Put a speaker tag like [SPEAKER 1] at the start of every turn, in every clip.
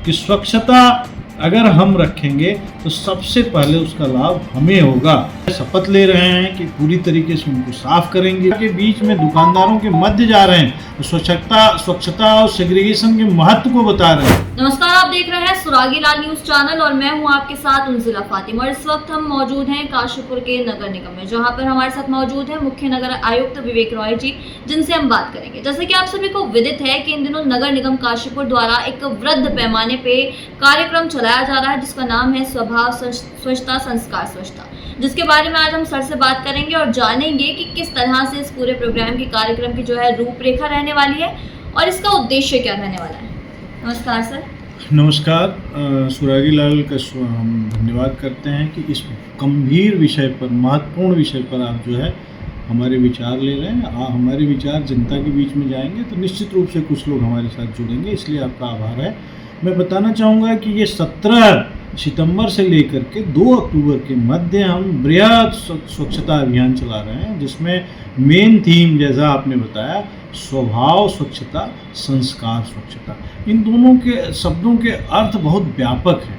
[SPEAKER 1] कि स्वच्छता अगर हम रखेंगे तो सबसे पहले उसका लाभ हमें होगा। शपथ ले रहे हैं कि पूरी तरीके से उनको साफ करेंगे। के बीच में दुकानदारों के मध्य जा रहे हैं, स्वच्छता और सेग्रीगेशन के महत्व को बता रहे हैं।
[SPEAKER 2] नमस्कार, आप देख रहे हैं सुरागी लाल न्यूज चैनल और मैं हूं आपके साथ उनजिला फातिमा। और इस वक्त हम मौजूद हैं काशीपुर के नगर निगम में, जहां पर हमारे साथ मौजूद है मुख्य नगर आयुक्त विवेक रॉय जी, जिनसे हम बात करेंगे। जैसे कि आप सभी को विदित है कि इन दिनों नगर निगम काशीपुर द्वारा एक वृद्ध पैमाने पे कार्यक्रम चलाया जा रहा है, जिसका नाम है स्वभाव स्वच्छता संस्कार स्वच्छता, जिसके बारे में आज हम सर से बात करेंगे और जानेंगे कि किस तरह से इस पूरे प्रोग्राम की कार्यक्रम की जो है रूपरेखा रहने वाली है और इसका उद्देश्य क्या रहने वाला है। नमस्कार सर।
[SPEAKER 1] नमस्कार। सुरागी लाल का हम धन्यवाद करते हैं कि इस गंभीर विषय पर, महत्वपूर्ण विषय पर आप जो है हमारे विचार ले रहे हैं। हमारे विचार जनता के बीच में जाएंगे तो निश्चित रूप से कुछ लोग हमारे साथ जुड़ेंगे, इसलिए आपका आभार है। मैं बताना चाहूँगा कि ये 17 सितंबर से लेकर के 2 अक्टूबर के मध्य हम बृहद स्वच्छता अभियान चला रहे हैं, जिसमें मेन थीम जैसा आपने बताया स्वभाव स्वच्छता संस्कार स्वच्छता। इन दोनों के शब्दों के अर्थ बहुत व्यापक हैं।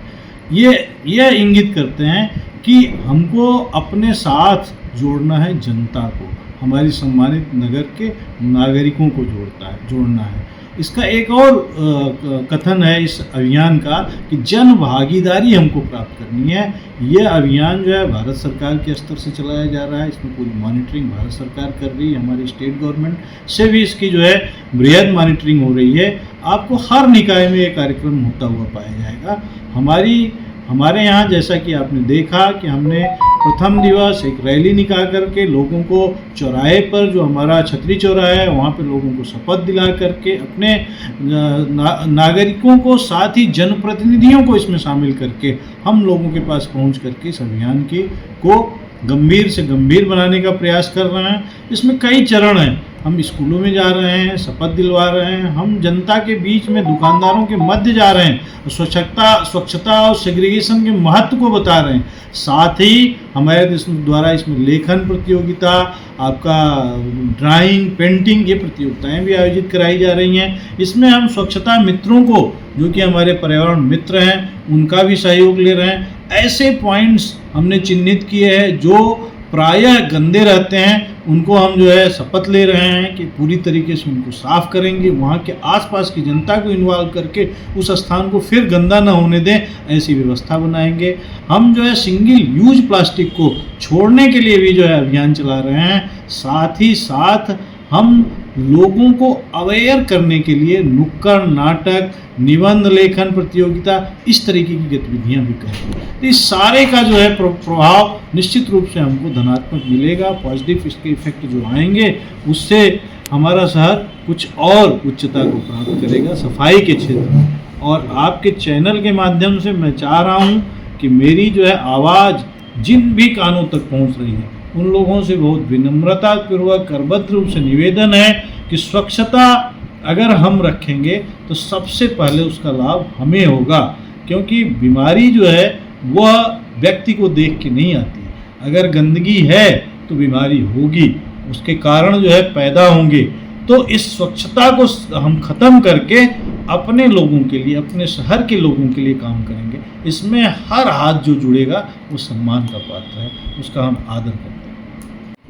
[SPEAKER 1] ये इंगित करते हैं कि हमको अपने साथ जोड़ना है जनता को, हमारी सम्मानित नगर के नागरिकों को जोड़ना है। इसका एक और कथन है इस अभियान का कि जन भागीदारी हमको प्राप्त करनी है। ये अभियान जो है भारत सरकार के स्तर से चलाया जा रहा है, इसमें पूरी मॉनिटरिंग भारत सरकार कर रही है, हमारी स्टेट गवर्नमेंट से भी इसकी जो है बृहद मॉनिटरिंग हो रही है। आपको हर निकाय में ये कार्यक्रम होता हुआ पाया जाएगा। हमारे यहाँ जैसा कि आपने देखा कि हमने प्रथम दिवस एक रैली निकाल करके लोगों को चौराहे पर, जो हमारा छतरी चौराहा है, वहाँ पे लोगों को शपथ दिला करके अपने नागरिकों को, साथ ही जनप्रतिनिधियों को इसमें शामिल करके हम लोगों के पास पहुँच करके इस अभियान को गंभीर से गंभीर बनाने का प्रयास कर रहे हैं। इसमें कई चरण हैं। हम स्कूलों में जा रहे हैं, शपथ दिलवा रहे हैं, हम जनता के बीच में दुकानदारों के मध्य जा रहे हैं, स्वच्छता और सेग्रीगेशन के महत्व को बता रहे हैं। साथ ही हमारे द्वारा इसमें लेखन प्रतियोगिता, आपका ड्राइंग, पेंटिंग, ये प्रतियोगिताएं भी आयोजित कराई जा रही हैं। इसमें हम स्वच्छता मित्रों को, जो कि हमारे पर्यावरण मित्र हैं, उनका भी सहयोग ले रहे हैं। ऐसे पॉइंट्स हमने चिन्हित किए हैं जो प्रायः गंदे रहते हैं, उनको हम जो है शपथ ले रहे हैं कि पूरी तरीके से उनको साफ करेंगे। वहाँ के आसपास की जनता को इन्वॉल्व करके उस स्थान को फिर गंदा न होने दें, ऐसी व्यवस्था बनाएंगे। हम जो है सिंगल यूज प्लास्टिक को छोड़ने के लिए भी जो है अभियान चला रहे हैं। साथ ही साथ हम लोगों को अवेयर करने के लिए नुक्कड़ नाटक, निबंध लेखन प्रतियोगिता, इस तरीके की गतिविधियां भी करेंगे। तो इस सारे का जो है प्रभाव निश्चित रूप से हमको धनात्मक मिलेगा। पॉजिटिव इसके इफेक्ट जो आएंगे, उससे हमारा शहर कुछ और उच्चता को प्राप्त करेगा सफाई के क्षेत्र में। और आपके चैनल के माध्यम से मैं चाह रहा हूँ कि मेरी जो है आवाज़ जिन भी कानों तक पहुँच रही है, उन लोगों से बहुत विनम्रतापूर्वक करबद्ध रूप से निवेदन है कि स्वच्छता अगर हम रखेंगे तो सबसे पहले उसका लाभ हमें होगा, क्योंकि बीमारी जो है वह व्यक्ति को देख के नहीं आती है। अगर गंदगी है तो बीमारी होगी, उसके कारण जो है पैदा होंगे। तो इस स्वच्छता को हम ख़त्म करके अपने लोगों के लिए, अपने शहर के लोगों के लिए काम करेंगे। इसमें हर हाथ जो जुड़ेगा वो सम्मान का पात्र है, उसका हम आदर करते हैं।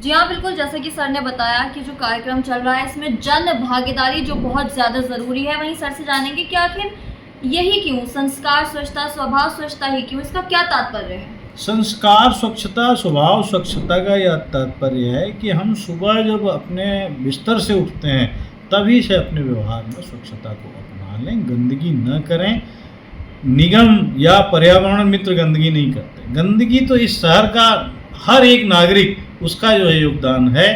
[SPEAKER 2] जी हाँ, बिल्कुल। जैसे कि सर ने बताया कि जो कार्यक्रम चल रहा है इसमें जन भागीदारी जो बहुत ज़्यादा ज़रूरी है। वहीं सर से जानेंगे कि आखिर यही क्यों, संस्कार स्वच्छता, स्वभाव स्वच्छता ही क्यों, इसका क्या तात्पर्य है?
[SPEAKER 1] संस्कार स्वच्छता, स्वभाव स्वच्छता का यह तात्पर्य है कि हम सुबह जब अपने बिस्तर से उठते हैं तभी से अपने व्यवहार में स्वच्छता को अपना लें, गंदगी न करें। निगम या पर्यावरण मित्र गंदगी नहीं करते। गंदगी तो इस शहर का हर एक नागरिक, उसका जो है योगदान है।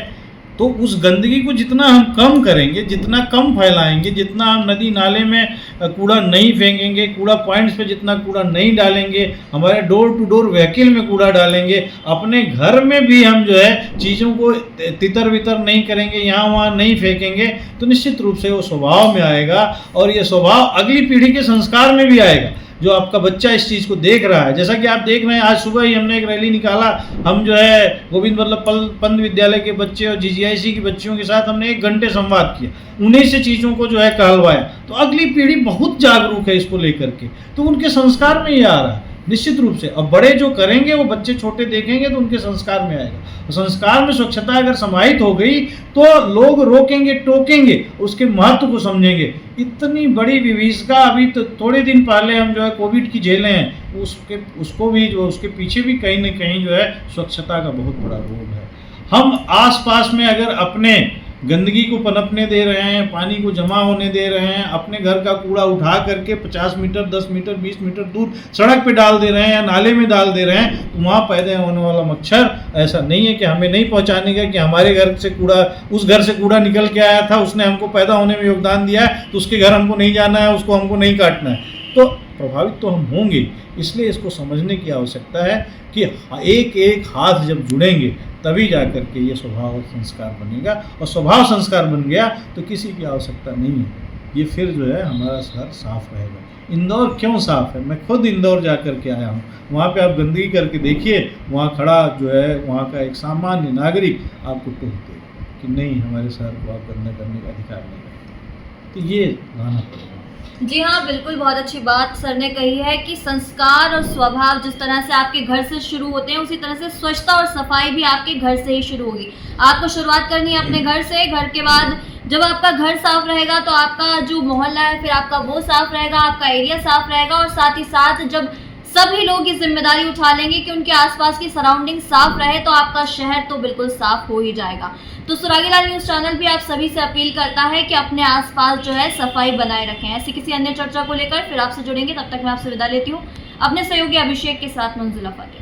[SPEAKER 1] तो उस गंदगी को जितना हम कम करेंगे, जितना कम फैलाएंगे, जितना हम नदी नाले में कूड़ा नहीं फेंकेंगे, कूड़ा पॉइंट्स पे जितना कूड़ा नहीं डालेंगे, हमारे डोर टू डोर व्हीकल में कूड़ा डालेंगे, अपने घर में भी हम जो है चीज़ों को तितर बितर नहीं करेंगे, यहाँ वहाँ नहीं फेंकेंगे, तो निश्चित रूप से वो स्वभाव में आएगा और ये स्वभाव अगली पीढ़ी के संस्कार में भी आएगा। जो आपका बच्चा इस चीज़ को देख रहा है, जैसा कि आप देख रहे हैं आज सुबह ही हमने एक रैली निकाला, हम जो है गोविंद वल्लभ पंत विद्यालय के बच्चे और GGIC की बच्चियों के साथ हमने 1 घंटे संवाद किया, उन्हीं से चीज़ों को जो है कहलवाया। तो अगली पीढ़ी बहुत जागरूक है इसको लेकर के, तो उनके संस्कार में ये आ रहा है निश्चित रूप से। अब बड़े जो करेंगे वो बच्चे छोटे देखेंगे तो उनके संस्कार में आएगा, और संस्कार में स्वच्छता अगर समाहित हो गई तो लोग रोकेंगे टोकेंगे, उसके महत्व को समझेंगे। इतनी बड़ी विभीषिका अभी तो थोड़े दिन पहले हम जो है कोविड की झेले हैं, उसको भी जो उसके पीछे भी कहीं न कहीं जो है स्वच्छता का बहुत बड़ा रोल है। हम आसपास में अगर अपने गंदगी को पनपने दे रहे हैं, पानी को जमा होने दे रहे हैं, अपने घर का कूड़ा उठा करके 50 मीटर 10 मीटर 20 मीटर दूर सड़क पे डाल दे रहे हैं या नाले में डाल दे रहे हैं, तो वहाँ पैदा होने वाला मच्छर ऐसा नहीं है कि हमें नहीं पहुँचाने का, कि हमारे घर से कूड़ा, उस घर से कूड़ा निकल के आया था, उसने हमको पैदा होने में योगदान दिया है, तो उसके घर हमको नहीं जाना है, उसको हमको नहीं काटना है। तो प्रभावित तो हम होंगे, इसलिए इसको समझने की आवश्यकता है कि एक एक हाथ जब जुड़ेंगे तभी जा कर के ये स्वभाव और संस्कार बनेगा, और स्वभाव संस्कार बन गया तो किसी की आवश्यकता नहीं है, ये फिर जो है हमारा शहर साफ रहेगा। इंदौर क्यों साफ है, मैं खुद इंदौर जा कर के आया हूँ, वहाँ पे आप गंदगी करके देखिए, वहाँ खड़ा जो है वहाँ का एक सामान्य नागरिक आपको टोक देगा कि नहीं, हमारे शहर को आप गंदा करने का अधिकार नहीं रखते। तो ये लाना पड़ेगा।
[SPEAKER 2] जी हाँ, बिल्कुल, बहुत अच्छी बात सर ने कही है कि संस्कार और स्वभाव जिस तरह से आपके घर से शुरू होते हैं, उसी तरह से स्वच्छता और सफाई भी आपके घर से ही शुरू होगी। आपको शुरुआत करनी है अपने घर से, घर के बाद जब आपका घर साफ रहेगा तो आपका जो मोहल्ला है फिर आपका वो साफ रहेगा, आपका एरिया साफ रहेगा, और साथ ही साथ जब सभी लोग ये जिम्मेदारी उठा लेंगे कि उनके आसपास की सराउंडिंग साफ रहे तो आपका शहर तो बिल्कुल साफ हो ही जाएगा। तो सुरागीलाल न्यूज़ चैनल भी आप सभी से अपील करता है कि अपने आसपास जो है सफाई बनाए रखें। ऐसी किसी अन्य चर्चा को लेकर फिर आपसे जुड़ेंगे, तब तक मैं आपसे विदा लेती हूँ अपने सहयोगी अभिषेक के साथ। मंजुला फातिमा।